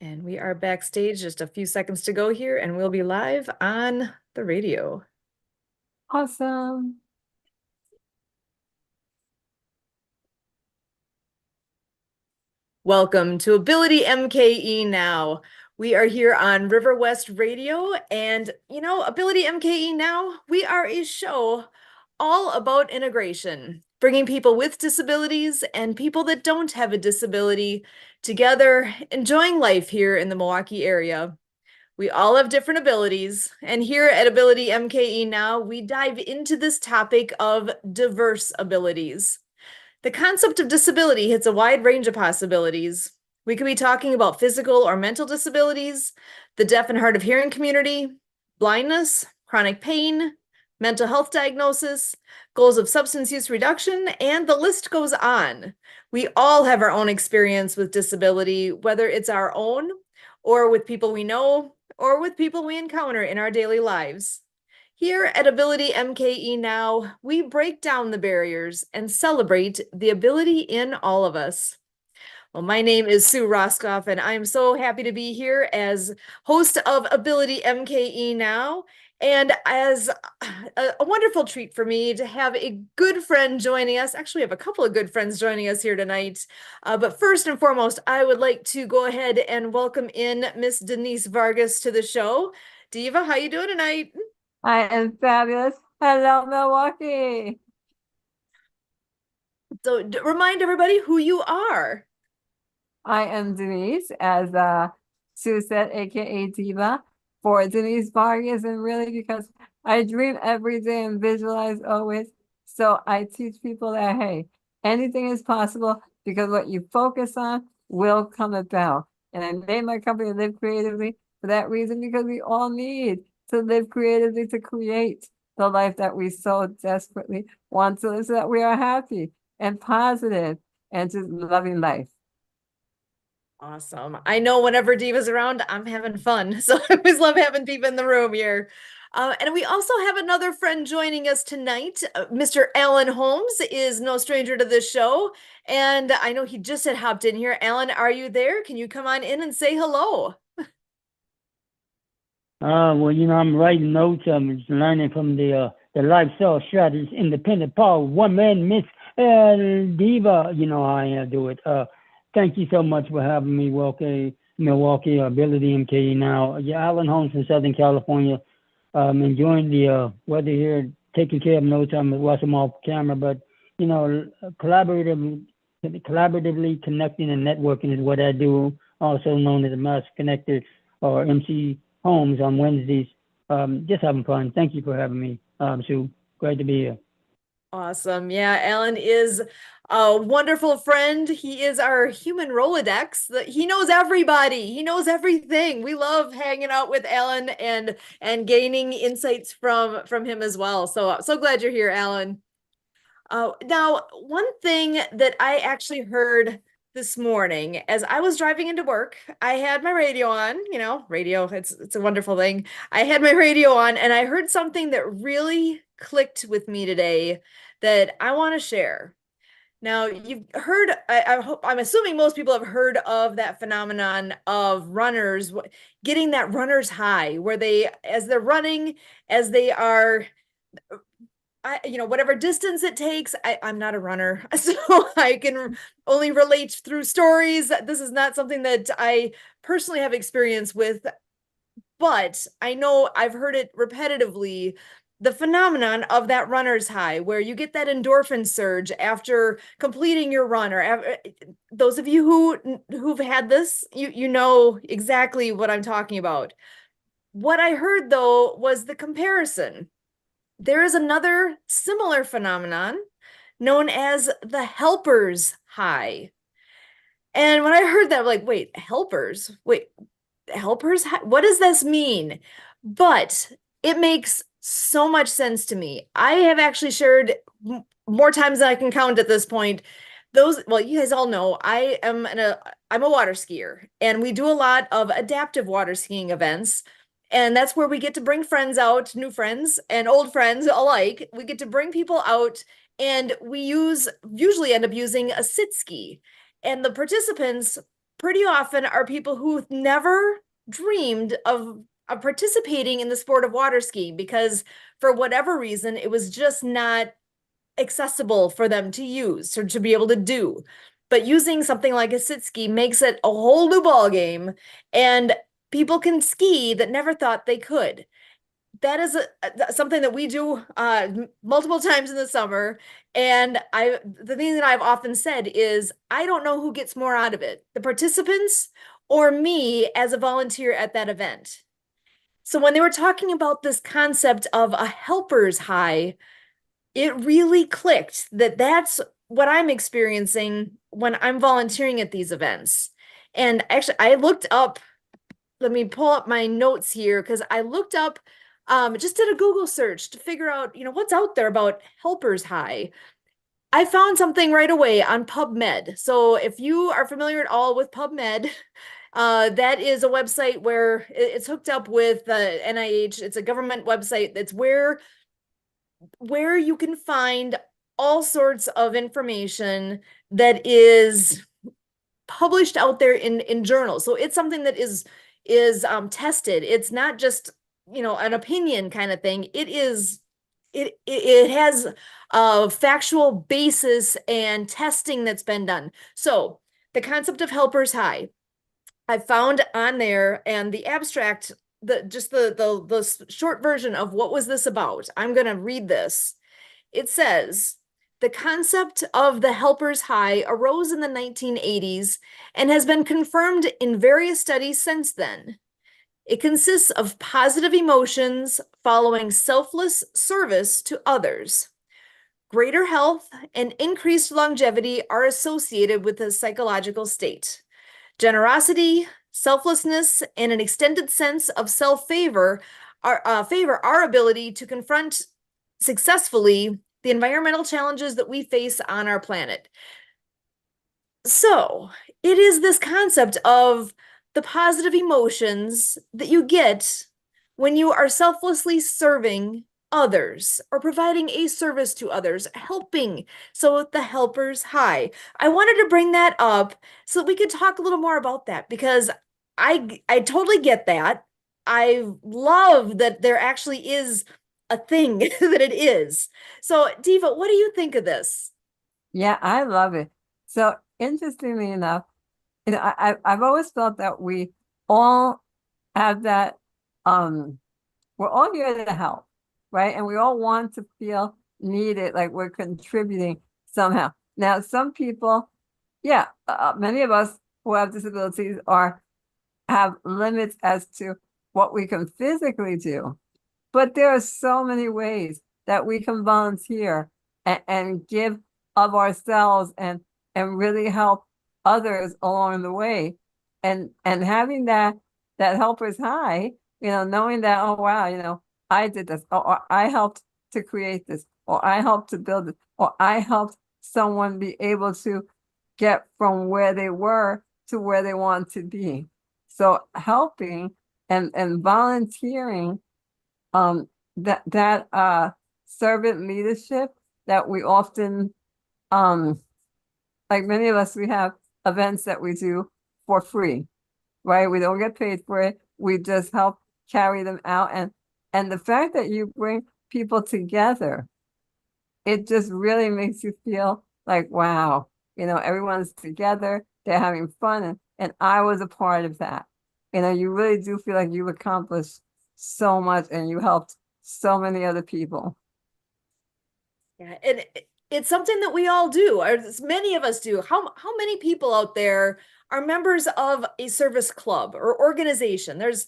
And we are backstage, just a few seconds to go here, and we'll be live on the radio. Awesome. Welcome to Ability MKE Now. We are here on River West Radio, and Ability MKE Now, we are a show all about integration, bringing people with disabilities and people that don't have a disability together, enjoying life here in the Milwaukee area. We all have different abilities, and here at Ability MKE Now, we dive into this topic of diverse abilities. The concept of disability hits a wide range of possibilities. We could be talking about physical or mental disabilities, the deaf and hard of hearing community, blindness, chronic pain, mental health diagnosis, goals of substance use reduction, and the list goes on. We all have our own experience with disability, whether it's our own or with people we know or with people we encounter in our daily lives. Here at Ability MKE Now, we break down the barriers and celebrate the ability in all of us. Well, my name is Sue Roskoff, and I'm so happy to be here as host of Ability MKE Now. And as a wonderful treat for me to have a good friend joining us. Actually, we have a couple of good friends joining us here tonight. But first and foremost, I would like to go ahead and welcome in Miss Denise Vargas to the show. Diva, how you doing tonight? I am fabulous. Hello, Milwaukee. So remind everybody who you are. I am Denise, as Sue said, aka Diva, for Denise Vargas, and really because I dream every day and visualize always. So I teach people that, hey, anything is possible because what you focus on will come about. And I named my company Live Creatively for that reason, because we all need to live creatively to create the life that we so desperately want to live, so that we are happy and positive and just loving life. Awesome. I know whenever Diva's around, I'm having fun. So I always love having Diva in the room here. And we also have another friend joining us tonight. Mr. Alan Holmes is no stranger to this show. And I know he just had hopped in here. Alan, are you there? Can you come on in and say hello? Well, I'm writing notes. I'm learning from the lifestyle strategist, independent power, one man, Miss Diva. You know how I do it. Thank you so much for having me. Milwaukee, Ability MKE Now. Yeah, Alan Holmes from Southern California. Enjoying the weather here, taking care of notes. I'm watching them off camera, but collaboratively connecting and networking is what I do. Also known as a master connector or MC Homes on Wednesdays. Just having fun. Thank you for having me, Sue. Great to be here. Awesome. Yeah, Alan is a wonderful friend. He is our human Rolodex. He knows everybody. He knows everything. We love hanging out with Alan and gaining insights from him as well. So glad you're here, Alan. Now, one thing that I actually heard this morning as I was driving into work, I had my radio on, radio, it's a wonderful thing. I had my radio on and I heard something that really clicked with me today that I want to share. Now, you've heard, I'm assuming most people have heard of that phenomenon of runners getting that runner's high, where as they're running, as they are whatever distance it takes. I'm not a runner, so I can only relate through stories. This is not something that I personally have experience with, but I know I've heard it repetitively. The phenomenon of that runner's high, where you get that endorphin surge after completing your run, or those of you who've had this, you know exactly what I'm talking about. What I heard though was the comparison. There is another similar phenomenon known as the helper's high. And when I heard that, I'm like, wait, helpers? Wait, helpers? What does this mean? But it makes so much sense to me. I have actually shared more times than I can count at this point. Well, you guys all know I'm a water skier, and we do a lot of adaptive water skiing events. And that's where we get to bring friends out, new friends and old friends alike. We get to bring people out, and we usually end up using a sit ski. And the participants pretty often are people who never dreamed of participating in the sport of water skiing because for whatever reason, it was just not accessible for them to use or to be able to do. But using something like a sit ski makes it a whole new ball game, and people can ski that never thought they could. That is something that we do multiple times in the summer. And the thing that I've often said is, I don't know who gets more out of it, the participants or me as a volunteer at that event. So when they were talking about this concept of a helper's high, it really clicked that that's what I'm experiencing when I'm volunteering at these events. And actually, I looked up, let me pull up my notes here because I looked up, just did a Google search to figure out, what's out there about Helpers High. I found something right away on PubMed. So if you are familiar at all with PubMed, that is a website where it's hooked up with the NIH. It's a government website that's where you can find all sorts of information that is published out there in journals. So it's something that is tested. It's not just an opinion kind of thing. It has a factual basis and testing that's been done. So the concept of helpers high, I found on there, and the abstract, the short version of what was this about. I'm going to read this. It says, the concept of the helper's high arose in the 1980s and has been confirmed in various studies since then. It consists of positive emotions following selfless service to others. Greater health and increased longevity are associated with the psychological state. Generosity, selflessness, and an extended sense of self-favor favor our ability to confront successfully the environmental challenges that we face on our planet. So it is this concept of the positive emotions that you get when you are selflessly serving others or providing a service to others, helping. So the helper's high. I wanted to bring that up so that we could talk a little more about that because I totally get that. I love that there actually is a thing that it is. So Diva, what do you think of this? Yeah, I love it. So interestingly enough, I've always felt that we all have that, we're all here to help, right? And we all want to feel needed, like we're contributing somehow. Now, some people, yeah, many of us who have disabilities have limits as to what we can physically do. But there are so many ways that we can volunteer and give of ourselves and really help others along the way. And having that helper's high, knowing that, oh wow, I did this, or I helped to create this, or I helped to build it, or I helped someone be able to get from where they were to where they want to be. So helping and volunteering, that servant leadership that we often, like many of us, we have events that we do for free, right? We don't get paid for it. We just help carry them out. And the fact that you bring people together, it just really makes you feel like, wow, everyone's together, they're having fun. And I was a part of that. You really do feel like you've accomplished so much and you helped so many other people. Yeah, and it's something that we all do, or many of us do. How many people out there are members of a service club or organization? There's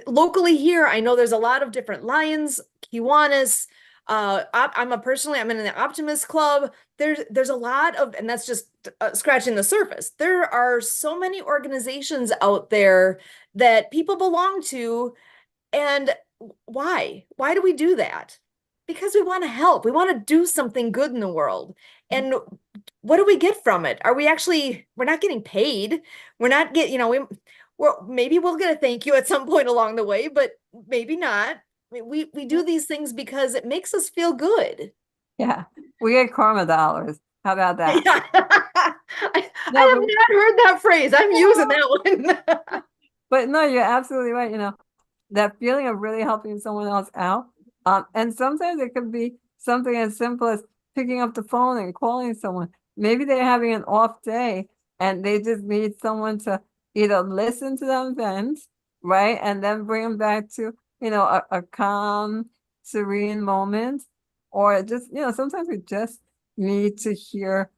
locally here, I know there's a lot of different Lions, Kiwanis. I'm in the Optimist Club. There's a lot of, and that's just scratching the surface. There are so many organizations out there that people belong to, and why? Why do we do that? Because we want to help. We want to do something good in the world. And what do we get from it? We're not getting paid. We're not maybe we'll get a thank you at some point along the way, but maybe not. I mean, we do these things because it makes us feel good. Yeah, we get karma dollars. How about that? Yeah. No, have not heard that phrase. I'm using that one. but no, you're absolutely right. That feeling of really helping someone else out. And sometimes it could be something as simple as picking up the phone and calling someone. Maybe they're having an off day and they just need someone to either listen to them vent, right? And then bring them back to, a calm, serene moment. Or just, sometimes we just need to hear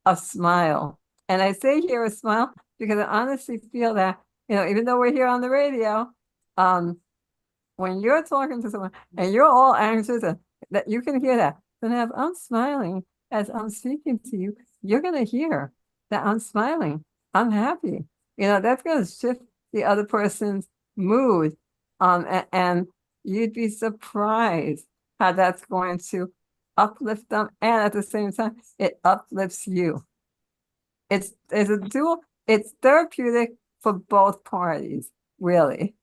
a smile. And I say hear a smile because I honestly feel that, even though we're here on the radio, um, when you're talking to someone and you're all anxious and that you can hear that, then if I'm smiling as I'm speaking to you, you're gonna hear that I'm smiling. I'm happy. That's gonna shift the other person's mood. And you'd be surprised how that's going to uplift them, and at the same time, it uplifts you. It's a dual, it's therapeutic for both parties, really.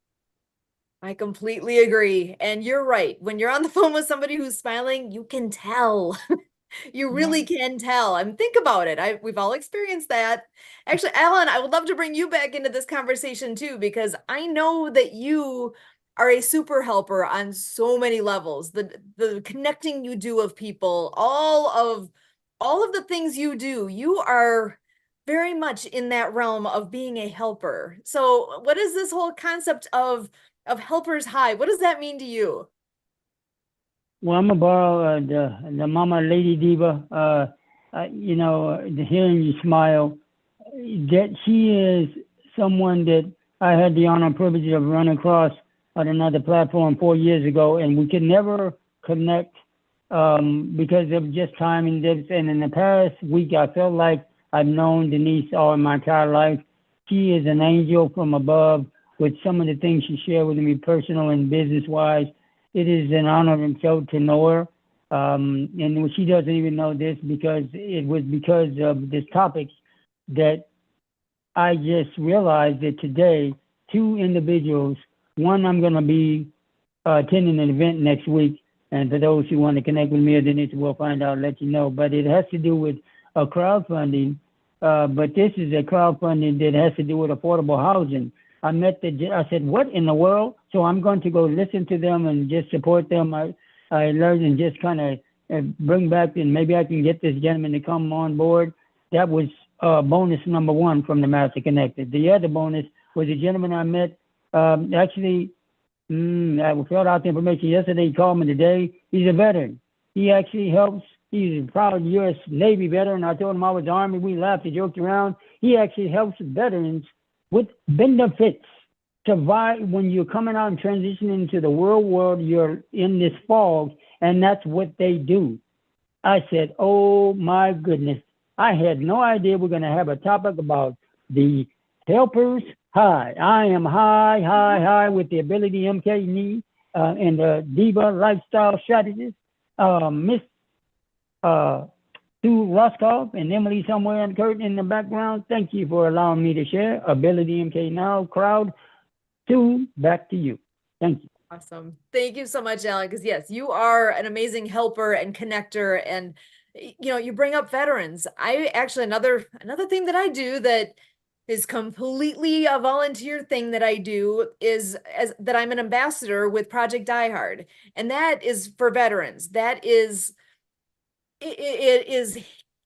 I completely agree. And you're right. When you're on the phone with somebody who's smiling, you can tell. You Yeah. really can tell. Think about it. We've all experienced that. Actually, Alan, I would love to bring you back into this conversation too, because I know that you are a super helper on so many levels. The connecting you do of people, all of the things you do, you are very much in that realm of being a helper. So, what is this whole concept of helper's high? What does that mean to you? Well, I'm gonna borrow the Mama Lady Diva. Hearing you smile, that she is someone that I had the honor and privilege of running across on another platform 4 years ago, and we could never connect because of just time and this. And in the past week, I felt like I've known Denise all my entire life. She is an angel from above with some of the things she shared with me, personal and business wise. It is an honor and so to know her. And she doesn't even know this because it was because of this topic that I just realized that today, two individuals, one, I'm going to be attending an event next week. And for those who want to connect with me, then we'll find out, let you know. But it has to do with crowdfunding. But this is a crowdfunding that has to do with affordable housing. I said, what in the world? So I'm going to go listen to them and just support them. I learned and just kind of bring back, and maybe I can get this gentleman to come on board. That was bonus number one from the Master Connected. The other bonus was a gentleman I met. Actually, I filled out the information yesterday. He called me today. He's a veteran. He actually helps. He's a proud U.S. Navy veteran. I told him I was Army. We laughed and joked around. He actually helps veterans with benefits. Survive when you're coming out and transitioning into the real world. You're in this fog, and that's what they do. I said, oh my goodness. I had no idea we're going to have a topic about the helpers high. I am high, high, high with the AbilityMKE and the Diva Lifestyle Strategist, Miss Sue Roscoff and Emily somewhere and Kurt in the background. Thank you for allowing me to share. AbilityMKE Now crowd. Sue, back to you. Thank you. Awesome. Thank you so much, Alan. Because yes, you are an amazing helper and connector, and you bring up veterans. I actually another thing that I do that is completely a volunteer thing that I do is that I'm an ambassador with Project Die Hard, and that is for veterans. That is it is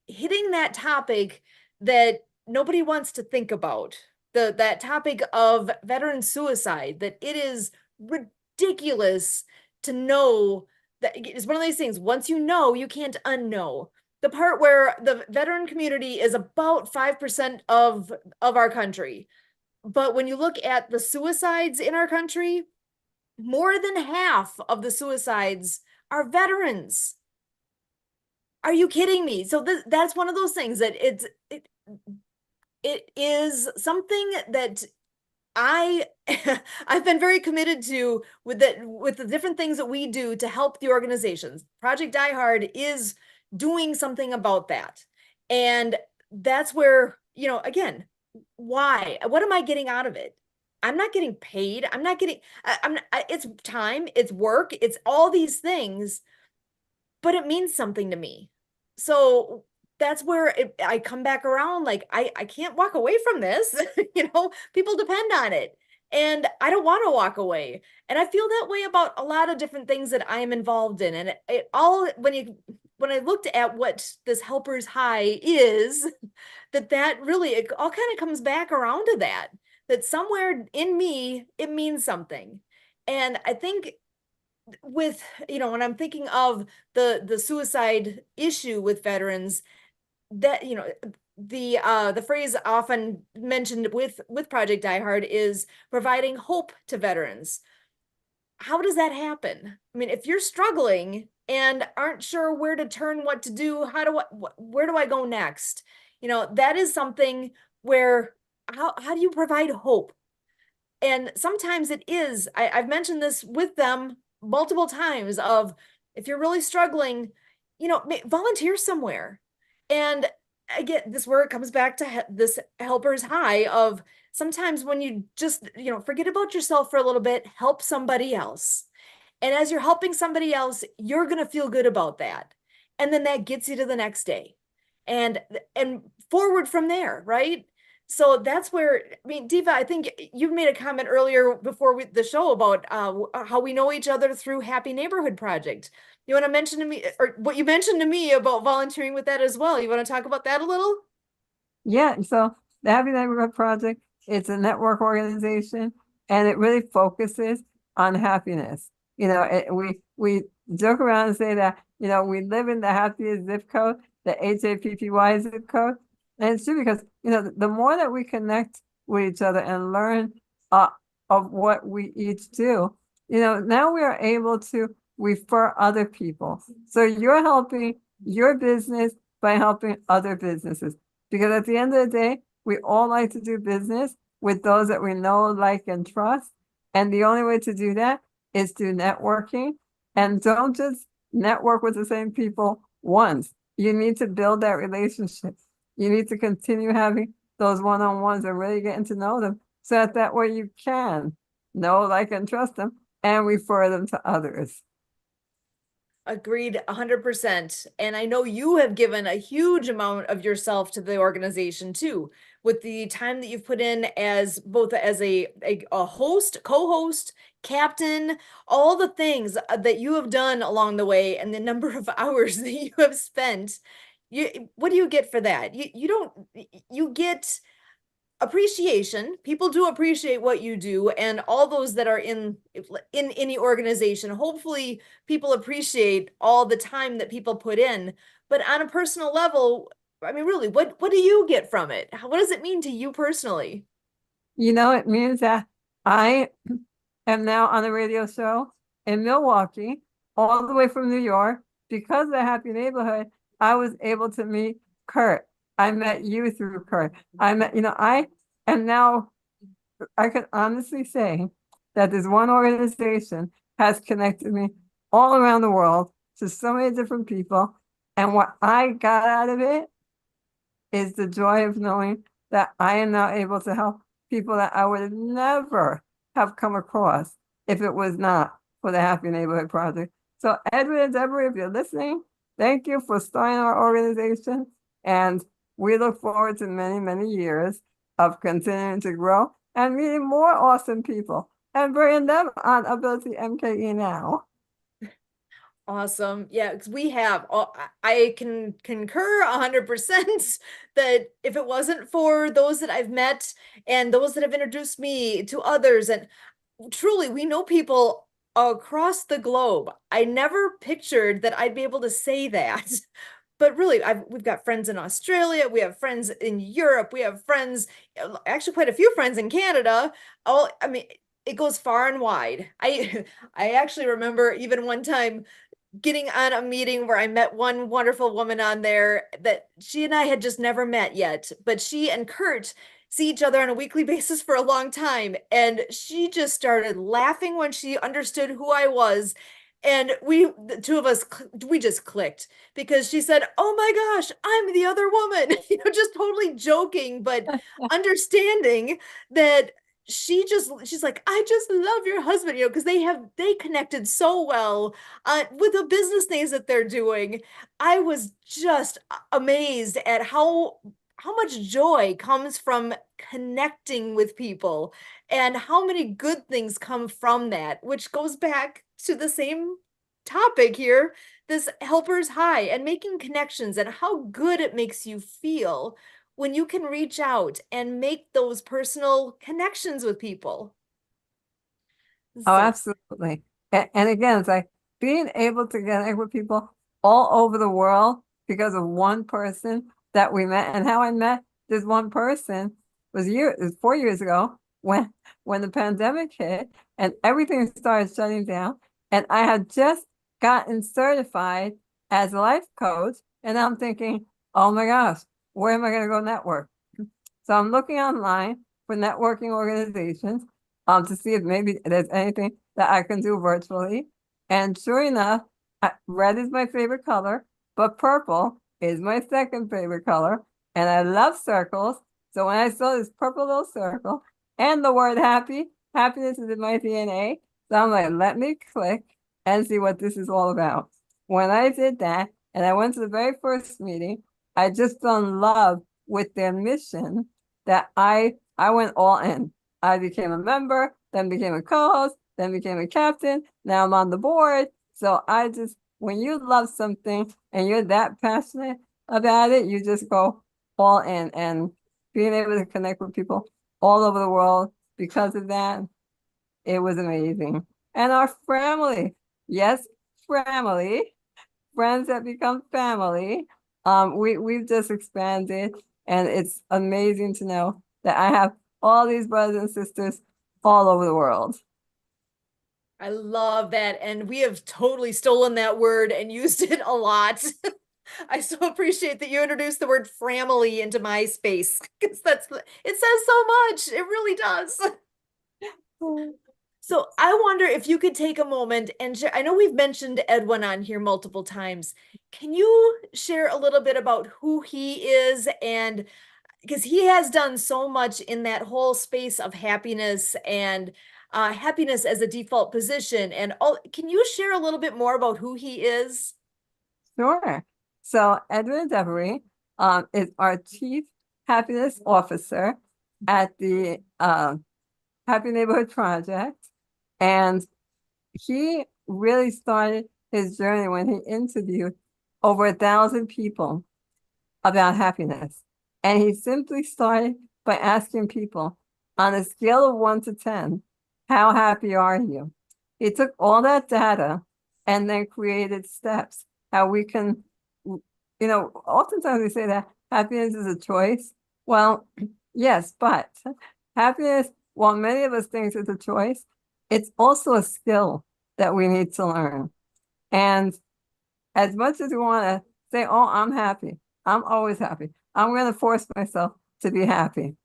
hitting that topic that nobody wants to think about. That topic of veteran suicide, that it is ridiculous to know that it's one of these things. Once you know, you can't unknow. The part where the veteran community is about 5% of our country. But when you look at the suicides in our country, more than half of the suicides are veterans. Are you kidding me? So that's one of those things that it is something that I I've been very committed to with the different things that we do to help the organizations. Project Die Hard is doing something about that. And that's where, again, why? What am I getting out of it? I'm not getting paid. I'm not getting it's time, it's work, it's all these things, but it means something to me. So that's where I come back around. Like, I can't walk away from this. People depend on it. And I don't want to walk away. And I feel that way about a lot of different things that I am involved in. And it all, when I looked at what this helper's high is, that really, it all kind of comes back around to that somewhere in me, it means something. And I think with, when I'm thinking of the suicide issue with veterans, that, the phrase often mentioned with Project Die Hard is providing hope to veterans. How does that happen? I mean, if you're struggling and aren't sure where to turn, what to do, where do I go next? That is something where, how do you provide hope? And sometimes it is, I've mentioned this with them multiple times of, if you're really struggling, volunteer somewhere. And I get this, where it comes back to this helper's high of, sometimes when you just, forget about yourself for a little bit, help somebody else. And as you're helping somebody else, you're going to feel good about that. And then that gets you to the next day and forward from there, right? So that's where, I mean, Diva, I think you made a comment earlier before the show about how we know each other through Happy Neighborhood Project. You want to mention to me, or what you mentioned to me about volunteering with that as well? You want to talk about that a little? Yeah, so the Happy Neighborhood Project, it's a network organization and it really focuses on happiness. We joke around and say that, we live in the happiest zip code, the HAPPY zip code. And it's true because, the more that we connect with each other and learn of what we each do, now we are able to refer other people. So you're helping your business by helping other businesses. Because at the end of the day, we all like to do business with those that we know, like, and trust. And the only way to do that is through networking. And don't just network with the same people once. You need to build that relationship. You need to continue having those one-on-ones and really getting to know them so that way you can know, like, and trust them and refer them to others. Agreed 100%. And I know you have given a huge amount of yourself to the organization too, with the time that you've put in as both as a host, co-host, captain, all the things that you have done along the way, and the number of hours that you have spent. What do you get for that? You get appreciation. People do appreciate what you do, and all those that are in any organization, hopefully people appreciate all the time that people put in. But on a personal level, I mean, really, what do you get from it? What does it mean to you personally? It means that I am now on a radio show in Milwaukee, all the way from New York. Because of the Happy Neighborhood, I was able to meet Kurt. I met you through Kurt. I am now, I can honestly say that this one organization has connected me all around the world to so many different people. And what I got out of it is the joy of knowing that I am now able to help people that I would have never have come across if it was not for the Happy Neighborhood Project. So Edwin and Deborah, if you're listening, thank you for starting our organization. And we look forward to many, many years of continuing to grow and meeting more awesome people and bringing them on AbilityMKE Now. Awesome. Yeah, because we have, I can concur 100% that if it wasn't for those that I've met and those that have introduced me to others, and truly, we know people across the globe. I never pictured that I'd be able to say that. But really, we've got friends in Australia, we have friends in Europe, we have friends, actually quite a few friends in Canada. I mean, it goes far and wide. I actually remember even one time getting on a meeting where I met one wonderful woman on there that she and I had just never met yet, but she and Kurt see each other on a weekly basis for a long time. And she just started laughing when she understood who I was. And the two of us, we just clicked because she said, "Oh my gosh, I'm the other woman," just totally joking, but understanding that she's like, I just love your husband, because they connected so well with the business things that they're doing. I was just amazed at how much joy comes from connecting with people and how many good things come from that, which goes back to the same topic here, this helper's high and making connections and how good it makes you feel when you can reach out and make those personal connections with people. Oh, So absolutely. And again, it's like being able to connect with people all over the world because of one person that we met. And how I met this one person was 4 years ago when the pandemic hit and everything started shutting down. And I had just gotten certified as a life coach. And I'm thinking, oh my gosh, where am I going to go network? So I'm looking online for networking organizations to see if maybe there's anything that I can do virtually. And sure enough, red is my favorite color, but purple is my second favorite color. And I love circles. So when I saw this purple little circle and the word happiness is in my DNA. So I'm like, let me click and see what this is all about. When I did that, and I went to the very first meeting, I just fell in love with their mission that I went all in. I became a member, then became a co-host, then became a captain. Now I'm on the board. So when you love something and you're that passionate about it, you just go all in. And being able to connect with people all over the world because of that, it was amazing. And our family, yes, family, friends that become family. We've just expanded, and it's amazing to know that I have all these brothers and sisters all over the world. I love that. And we have totally stolen that word and used it a lot. I so appreciate that you introduced the word family into my space because it says so much. It really does. So I wonder if you could take a moment and share. I know we've mentioned Edwin on here multiple times. Can you share a little bit about who he is? And because he has done so much in that whole space of happiness and happiness as a default position. And all, can you share a little bit more about who he is? Sure. So Edwin Devery is our Chief Happiness Officer at the Happy Neighborhood Project. And he really started his journey when he interviewed over 1,000 people about happiness. And he simply started by asking people on a scale of 1 to 10, how happy are you? He took all that data and then created steps how we can, oftentimes we say that happiness is a choice. Well, yes, but happiness, while many of us think it's a choice, it's also a skill that we need to learn. And as much as we want to say, oh, I'm happy, I'm always happy, I'm going to force myself to be happy.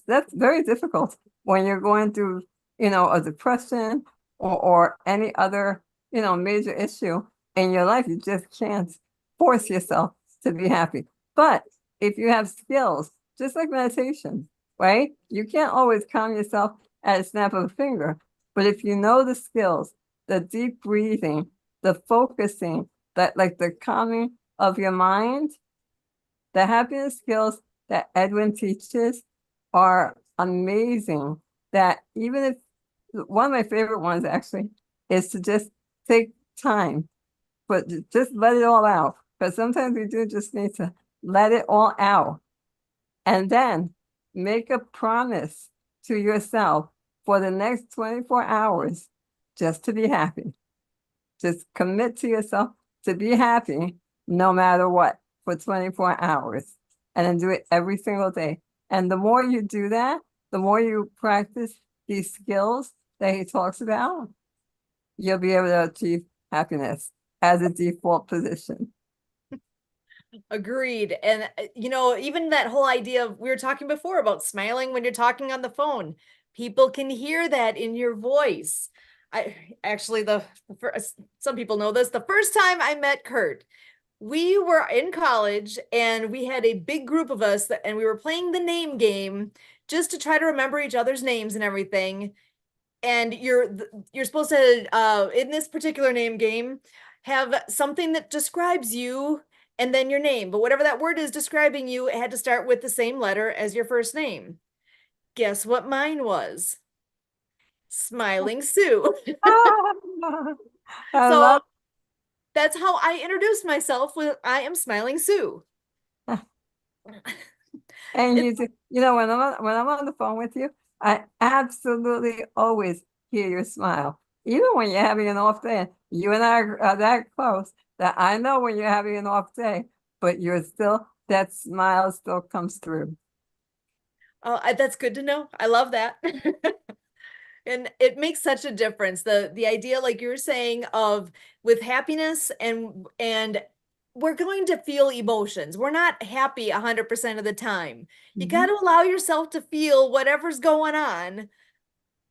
That's very difficult when you're going through, a depression or any other, major issue in your life. You just can't force yourself to be happy. But if you have skills, just like meditation, right? You can't always calm yourself at a snap of a finger. But if you know the skills, the deep breathing, the focusing, that like the calming of your mind, the happiness skills that Edwin teaches are amazing. That even if one of my favorite ones actually is to just take time, but just let it all out. Because sometimes we do just need to let it all out. And then make a promise to yourself for the next 24 hours just to be happy. Just commit to yourself to be happy no matter what for 24 hours. And then do it every single day. And the more you do that, the more you practice these skills that he talks about, you'll be able to achieve happiness as a default position. Agreed. And, even that whole idea of we were talking before about smiling when you're talking on the phone, people can hear that in your voice. I actually, some people know this, the first time I met Kurt, we were in college and we had a big group of us and we were playing the name game just to try to remember each other's names and everything. And you're supposed to in this particular name game have something that describes you and then your name. But whatever that word is describing you, it had to start with the same letter as your first name. Guess what mine was? Smiling Sue. I So love that's how I introduced myself with I am Smiling Sue. and It's you know, when I'm on the phone with you, I absolutely always hear your smile. Even when you're having an off day, you and I are that close that I know when you're having an off day, but you're still that smile still comes through. that's good to know. I love that. And it makes such a difference. The idea, like you're saying, of with happiness and we're going to feel emotions. We're not happy 100% of the time. You got Mhm. to allow yourself to feel whatever's going on,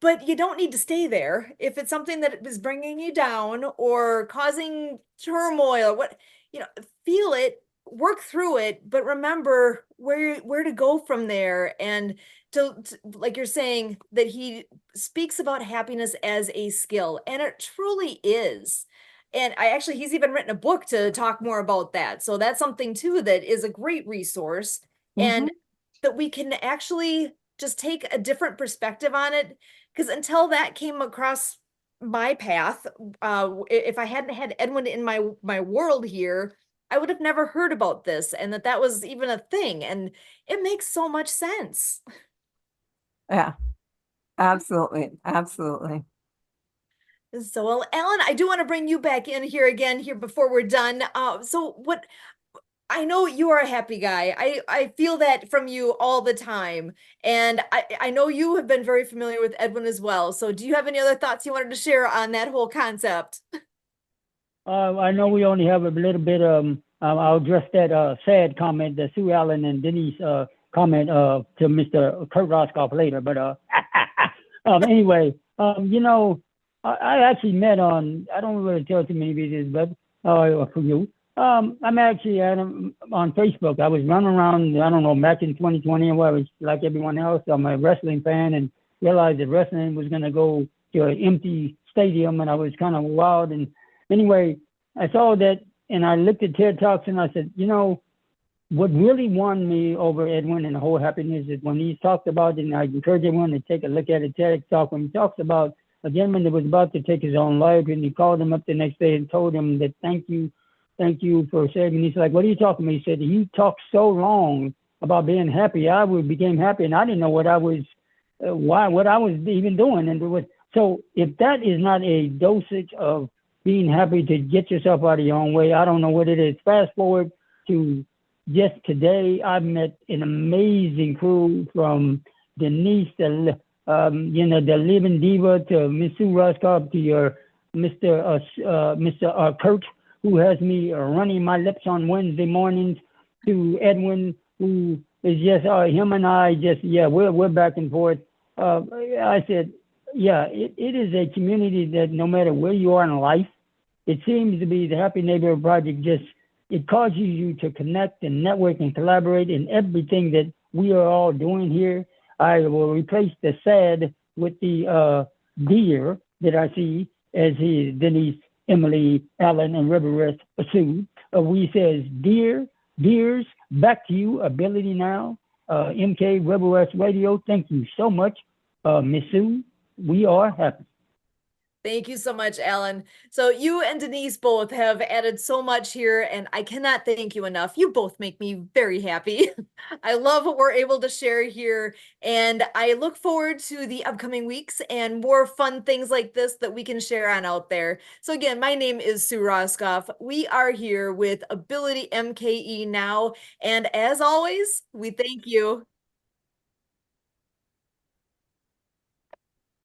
but you don't need to stay there. If it's something that is bringing you down or causing turmoil, what, you know, feel it, work through it, but remember where to go from there. And like you're saying, that he speaks about happiness as a skill, and it truly is. And he's even written a book to talk more about that. So that's something too that is a great resource, and Mhm. that we can actually just take a different perspective on it, because until that came across my path, if I hadn't had Edwin in my world here, I would have never heard about this, and that was even a thing. And it makes so much sense. Yeah, absolutely. Absolutely. So, well, Alan, I do want to bring you back in here again here before we're done. So what I know you are a happy guy. I feel that from you all the time. And I know you have been very familiar with Edwin as well. So do you have any other thoughts you wanted to share on that whole concept? I know we only have a little bit. I'll address that sad comment, the Sue Allen and Denise comment to Mr. Kurt Roscoff later. But anyway, I actually met on. I don't really tell too many videos, but for you, I'm actually on Facebook. I was running around. I don't know, back in 2020, where I was like everyone else. I'm a wrestling fan and realized that wrestling was going to go to an empty stadium, and I was kind of wild and anyway, I saw that and I looked at TED Talks and I said, what really won me over Edwin and the whole happiness is when he talked about it, and I encourage everyone to take a look at a TED Talk, when he talks about a gentleman that was about to take his own life, and he called him up the next day and told him that thank you for saving. He's like, what are you talking about? He said, he talked so long about being happy, became happy, and I didn't know what I was, what I was even doing. And it was, so if that is not a dosage of being happy to get yourself out of your own way, I don't know what it is. Fast forward to just today, I've met an amazing crew from Denise, the living diva, to Miss Sue Roscoff, to your Mr. Kurt, who has me running my lips on Wednesday mornings, to Edwin, who is just him and I just we're back and forth. I said, yeah, it is a community that no matter where you are in life, it seems to be the Happy Neighborhood Project. Just it causes you to connect and network and collaborate in everything that we are all doing here. I will replace the sad with the dear that I see as he Denise, Emily, Alan, and River Sue. We says dears, back to you, Ability Now, MK River West Radio. Thank you so much, Miss Sue. We are happy. Thank you so much, Alan. So you and Denise both have added so much here, and I cannot thank you enough. You both make me very happy. I love what we're able to share here, and I look forward to the upcoming weeks and more fun things like this that we can share on out there. So again, my name is Sue Roscoff. We are here with Ability MKE Now, and as always, we thank you.